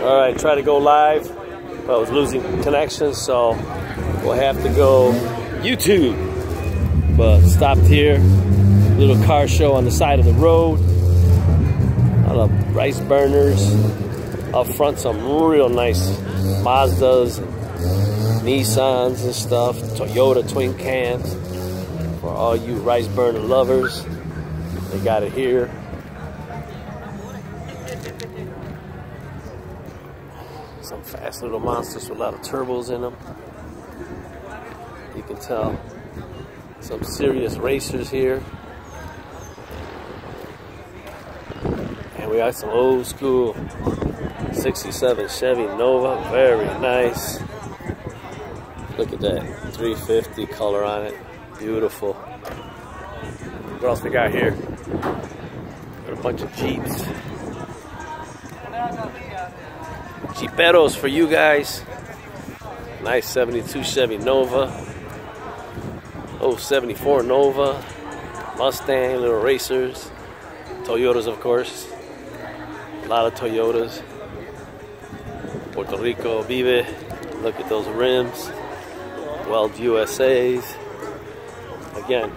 Alright, try to go live, but I was losing connection, so we'll have to go YouTube. But stopped here, little car show on the side of the road. A lot of rice burners. Up front, some real nice Mazdas, and Nissans and stuff. Toyota twin cams for all you rice burner lovers. They got it here. Some fast little monsters with a lot of turbos in them. You can tell some serious racers here. And we got some old school 67 Chevy Nova, very nice. Look at that 350 color on it, beautiful. What else we got here? Got a bunch of Jeeps. Jeeperos for you guys. Nice 72 Chevy Nova. Oh, 74 Nova. Mustang, little racers. Toyotas, of course. A lot of Toyotas. Puerto Rico, Vive. Look at those rims. Weld USA's. Again,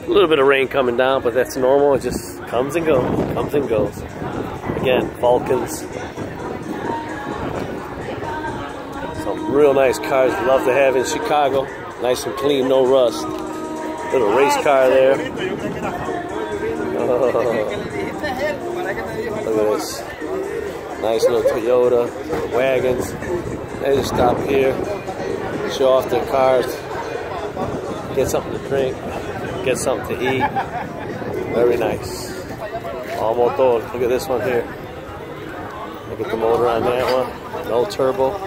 a little bit of rain coming down, but that's normal. It just comes and goes, comes and goes. Again, Vulcans. Some real nice cars, love to have in Chicago. Nice and clean, no rust. Little race car there. Oh, look at this. Nice little Toyota wagons. They just stop here, show off their cars, get something to drink, get something to eat. Very nice. All motor. Look at this one here. Look at the motor on that one. No turbo.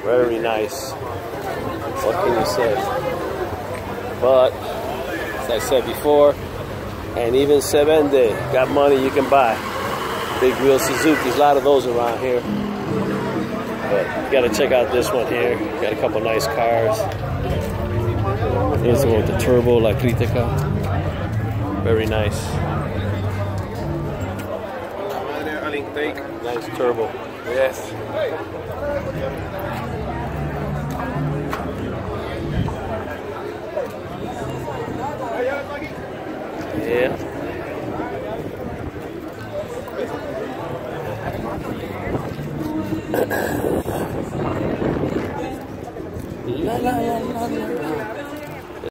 Very nice. What can you say? But, as I said before, and even se vende. Got money, you can buy. Big wheel Suzuki's, a lot of those around here. But you gotta check out this one here. Got a couple nice cars. Here's the one with the turbo, La Critica. Very nice. Nice turbo. Yes. Yeah.